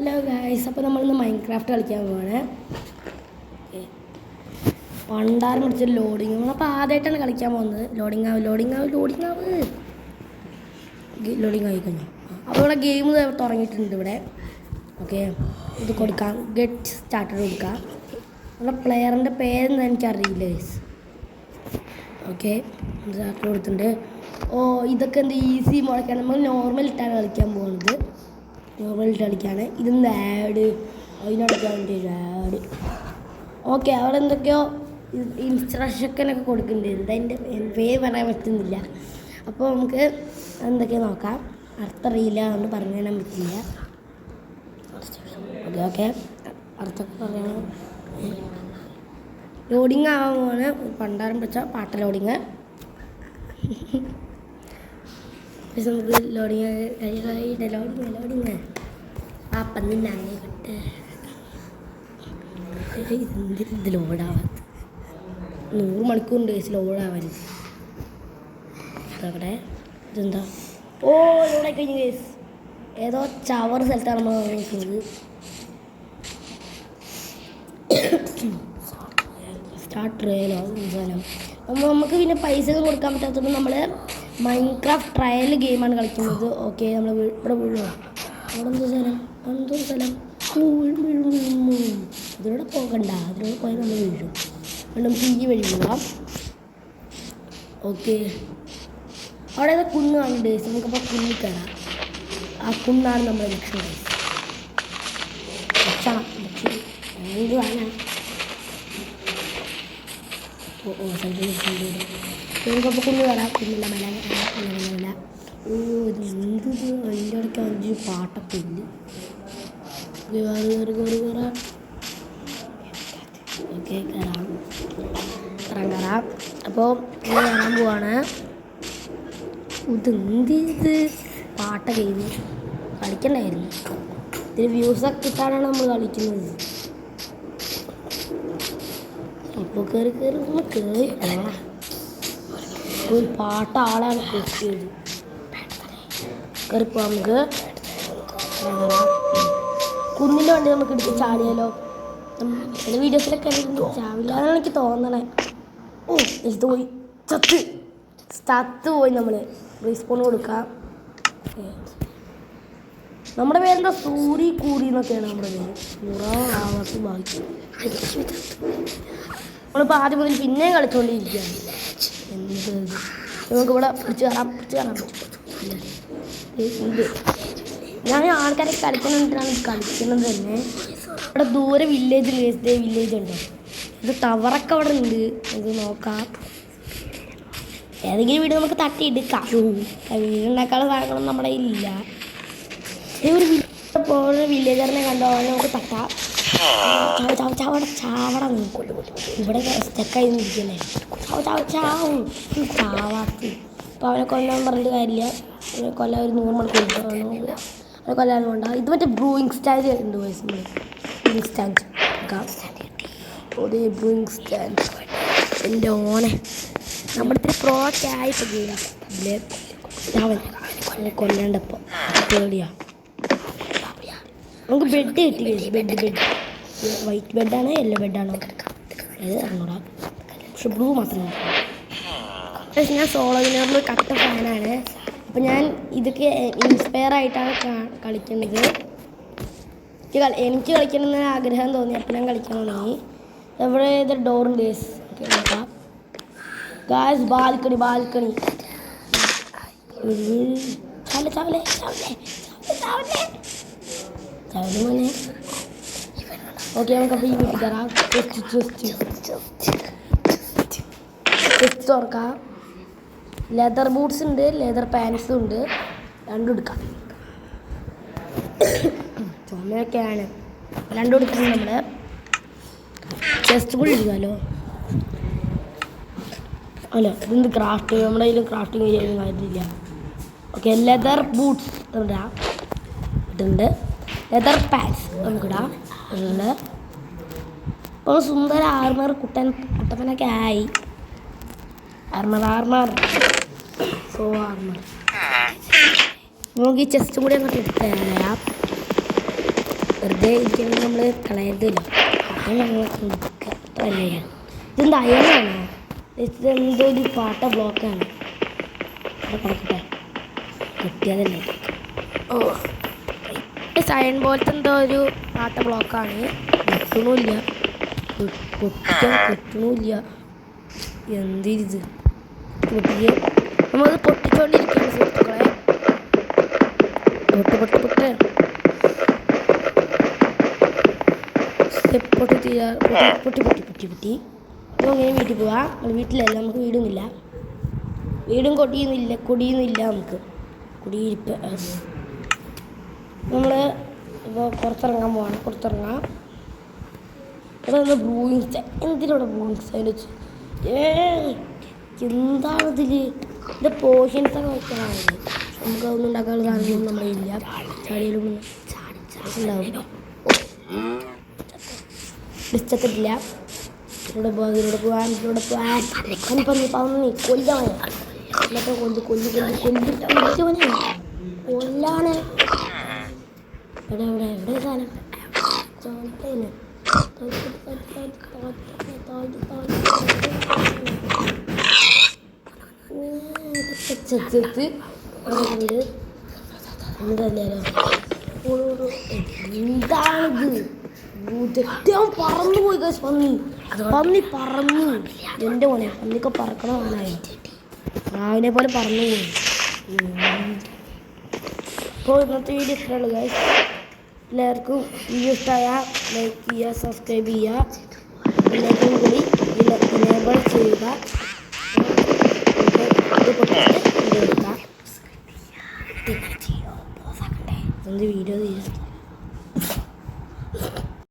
Hello guys, അപ്പോൾ നമ്മളിന്ന് Minecraft കളിക്കാൻ പോവാണ്. പണ്ടാരം പിടിച്ചൊരു ലോഡിങ്. നമ്മളപ്പോൾ ആദ്യമായിട്ടാണ് കളിക്കാൻ പോകുന്നത്. ലോഡിങ് ആയി കഴിഞ്ഞു. അപ്പോൾ ഇവിടെ ഗെയിം തുടങ്ങിയിട്ടുണ്ട് ഇവിടെ. ഓക്കെ, ഇത് കൊടുക്കാം. ഗെറ്റ് സ്റ്റാർട്ടർ കൊടുക്കാം. നമ്മുടെ പ്ലെയറിൻ്റെ പേരെന്ന് എനിക്കറിയില്ല ഗൈസ്. ഓക്കെ, സ്റ്റാർട്ടർ കൊടുത്തിട്ടുണ്ട്. ഇതൊക്കെ എന്ത് ഈസി മുളയ്ക്കാൻ നമ്മൾ നോർമൽ ഇട്ടാണ് കളിക്കാൻ പോകുന്നത്. നോർമലിട്ട് കളിക്കുകയാണ്. ഇതെന്ത് ആഡ് അതിനടിക്കാൻ വേണ്ടി ആഡ്. ഓക്കെ, അവിടെ എന്തൊക്കെയോ ഇൻസ്ട്രക്ഷനൊക്കെ കൊടുക്കുന്നുണ്ട്. എന്താ എൻ്റെ പേര് പറയാൻ പറ്റുന്നില്ല. അപ്പോൾ നമുക്ക് എന്തൊക്കെയോ നോക്കാം. അർത്ഥറിയില്ല, അതുകൊണ്ട് പറഞ്ഞു തരാൻ പറ്റില്ല. ഓക്കെ അർത്ഥമൊക്കെ പറയണം. ലോഡിങ് ആവുകയാണ്. പണ്ടാരം പിടിച്ച പാട്ട ലോഡിങ്. നമുക്ക് ലോഡിങ് അപ്പം തന്നെ കിട്ടെ. ഇത് ലോഡാവാത്ത 100 മണിക്കൂറുണ്ട് ലോഡാവാൻ. അതവിടെ ഇതെന്താ? ലോഡായി കഴിഞ്ഞു കേസ്. ഏതോ ചവർ സ്ഥലത്താണ് നമ്മൾ നോക്കുന്നത്. സ്റ്റാർട്ട് ട്രയലോ സ്ഥലം. നമുക്ക് പിന്നെ പൈസ ഒന്നും കൊടുക്കാൻ പറ്റാത്തതുകൊണ്ട് നമ്മൾ മൈൻക്രാഫ്റ്റ് ട്രയൽ ഗെയിമാണ് കളിക്കുന്നത്. ഓക്കെ, നമ്മൾ ഇവിടെ വീഴുക. അവിടെ എന്തോ സ്ഥലം ഇതിലൂടെ പോകണ്ട. അതിലൂടെ പോയാൽ നമ്മൾ വീഴും. നമുക്ക് ഈ വഴി പോകാം. ഓക്കെ, അവിടെ ഏതാ കുന്ന് കാണുന്നുണ്ട്. നമുക്കപ്പോൾ കുന്നിൽ കയറാം. ആ കുന്നാണ് നമ്മുടെ ലക്ഷ്യം. എന്ത് കാണാം. നമുക്കപ്പോൾ കുന്ന് കയറാം. കുന്നില്ല മല. ഇത് എന്ത് അതിൻ്റെ ഇടയ്ക്ക് 5 പാട്ടൊക്കെ ഇല്ല. കയറാം. ഓക്കെ, കയറാം. അപ്പോൾ കയറാൻ പോവാണ്. ഇത് പാട്ട കഴിഞ്ഞ് കളിക്കണ്ടായിരുന്നു. ഇതിന് വ്യൂസൊക്കെ കിട്ടാനാണ് നമ്മൾ കളിക്കുന്നത്. അപ്പോൾ കയറി ഒരു പാട്ട ആളാണ് കിട്ടിയത്. കയറിപ്പോ നമുക്ക് കുന്നിൻ്റെ വണ്ടി നമുക്ക് എടുത്ത് ചാടിയാലോ. ചില വീഡിയോസിലൊക്കെ ചാവില്ലാന്നാണ് എനിക്ക് തോന്നണേ. ഇത് പോയി ചത്ത് പോയി. നമ്മൾ റീസ്പോൺ കൊടുക്കാം. നമ്മുടെ പേരെന്താ? കൂരി എന്നൊക്കെയാണ് നമ്മുടെ പേര്. ആവാത്ത ബാക്കി നമ്മളിപ്പോൾ ആദ്യം മുതൽ പിന്നെയും കളിച്ചുകൊണ്ടിരിക്കുകയാണ്. നമുക്കിവിടെ പിടിച്ച് കയറാൻ ഇത് ഞാൻ ആൾക്കാരെ കളിക്കുന്നുണ്ടാണ് കളിക്കുന്നത് തന്നെ. ഇവിടെ ദൂരെ വില്ലേജ് ഉണ്ടോ? ഇത് ടവറൊക്കെ അവിടെ ഉണ്ട്. ഇത് നോക്കാം. ഏതെങ്കിലും വീട് നമുക്ക് തട്ടിയെടുക്കാം. വീടുണ്ടാക്കാനുള്ള സാധനങ്ങളൊന്നും നമ്മുടെ കയ്യിലില്ല. ഒരു പോകുന്ന വില്ലേജറിനെ കണ്ടോ നമുക്ക് തട്ടാം. ചാവട നോക്കും. ഇവിടെ സ്റ്റക്കായി ഇരിക്കല്ലേ. ചാവാത്തി. അപ്പോൾ അവനെ കൊല്ലാൻ പറഞ്ഞിട്ട് കാര്യമില്ല. കൊല്ലാൻ ഒരു 100 മണിക്കൂർ അവനെ കൊല്ലാൻ വേണ്ട. ഇത് മറ്റേ ബ്രൂയിങ് സ്റ്റാൻഡ് ഉണ്ട്. ബ്രൂയിങ് സ്റ്റാൻഡ് ബ്രൂയിങ് സ്റ്റാൻഡ് എൻ്റെ ഓനെ നമ്മുടെ ഇത്തിരി പ്രോക്കെ ആയിട്ട് അവൻ കൊല്ലേണ്ടപ്പോൾ പേടിയാ. നമുക്ക് ബെഡ് കിട്ടി. ബെഡ് വൈറ്റ് ബെഡാണോ യെല്ലോ ബെഡാണോ അത് അറിഞ്ഞൂടാ. പക്ഷെ ബ്ലൂ മാത്രമേ. പക്ഷെ ഞാൻ സോളോ വിനറിൽ കട്ട ഫാനാണ്. അപ്പോൾ ഞാൻ ഇതൊക്കെ ഇൻസ്പയർ ആയിട്ടാണ് കളിക്കുന്നത്. എനിക്ക് കളിക്കണമെന്ന് ആഗ്രഹം തോന്നി. അപ്പോൾ ഞാൻ കളിക്കാൻ തുടങ്ങി. എവിടെ ഇത് ഡോറുണ്ട് നോക്കാം. ഗായ്സ് ബാൽക്കണി മോനെ. ഓക്കെ, നമുക്കപ്പോൾ ഈ വീട്ടിൽ കയറാം. ചെസ്റ്റ് തുറക്കാം. ലെതർ ബൂട്ട്സ് ഉണ്ട്, ലെതർ പാൻസും ഉണ്ട്. രണ്ടും എടുക്കാം. ചുമയൊക്കെയാണ്. രണ്ടും എടുക്കുന്നത് നമ്മൾ. ചെസ്റ്റ് കൂടി എടുക്കാമല്ലോ. അല്ല, ഇതെന്ത് ക്രാഫ്റ്റ്? നമ്മുടെ കയ്യിൽ ക്രാഫ്റ്റിങ് ചെയ്യാൻ കാര്യമില്ല. ഓക്കെ, ലെതർ ബൂട്ട്സ് ഇതുണ്ട്. ലെതർ പാൻസ് നമുക്കിടാം. ഉണ്ട്. അപ്പോൾ സുന്ദര ആർമർ കുട്ടപ്പനൊക്കെ ആയി. ആർമർ നമുക്ക് ഈ ചെസ്റ്റ് കൂടി അങ്ങോട്ട് എടുത്ത് തരാം. വെറുതെ ഇരിക്കണമെങ്കിൽ നമ്മൾ കളയരുതല്ലോ. അത് നമ്മൾ കൊടുക്കുക തന്നെയാണ്. ഇതെന്താ അയലാണോ? ഇതെന്തോ ഒരു പാട്ട ബ്ലോക്കാണ്. അത് കിടക്കട്ടെ, കിട്ടിയതല്ലേ. ഓ സയൻ പോലത്തെ എന്തോ ഒരു പാട്ട ബ്ലോക്കാണ്. കിട്ടണില്ല, പൊട്ടിക്കാൻ കിട്ടണില്ല. എന്തിരിത് പൊട്ടിയ നമ്മളത് പൊട്ടിച്ചോണ്ടിരിക്കുകയാണ് സുഹൃത്തുക്കളെ. പൊട്ട് പൊട്ട് പൊട്ട് പൊട്ടി തീരാ പൊട്ടി പൊട്ടി പൊട്ടി പൊട്ടി. അപ്പോൾ അങ്ങനെ വീട്ടിൽ പോവാം. വീട്ടിലല്ല, നമുക്ക് വീടൊന്നുമില്ല, വീടും കൊടിയൊന്നുമില്ല നമുക്ക്. കുടിയിരിപ്പ് നമ്മൾ ഇപ്പോൾ പുറത്തിറങ്ങാൻ പോവാണ്. പുറത്തിറങ്ങാം. ഇവിടെ നിന്ന് ബ്രൂയിങ്സ്, എന്തിനോടെ ബ്രൂയിങ്സ് അതിൽ വെച്ച് എന്താണിതിൽ? ഇതിൻ്റെ പോർഷൻസൊക്കെ വെക്കാനാണ്. നമുക്ക് അതൊന്നും ഉണ്ടാക്കാനുള്ള സാധനമൊന്നും നമ്മളില്ല. ചാടിയിലും ഉണ്ടാവും. ഡിസ്റ്റത്തില്ല. ഇതിലൂടെ പോകാൻ പന്നി കൊല്ലാൻ എന്നിട്ട് കൊല്ലാണ്. എവിടെ സാധനം എന്താണിത്? പറന്നു പോയി പന്നി പറന്നു. എൻ്റെ മോനെ പന്നിയൊക്കെ പറക്കണ മോനായി രാവിലെ പോലെ പറന്നു പോയി. അപ്പോൾ ഇന്നത്തെ വീഡിയോ ഇഷ്ടമുള്ളൂ ഗൈസ്. എല്ലാവർക്കും വീഡിയോ ഇഷ്ടമായ ലൈക്ക് ചെയ്യുക, സബ്സ്ക്രൈബ് ചെയ്യുക, എല്ലാവർക്കും കൂടി ഇനേബിൾ ചെയ്യുക. വീഡിയോ എടുക്കാം. വീഡിയോ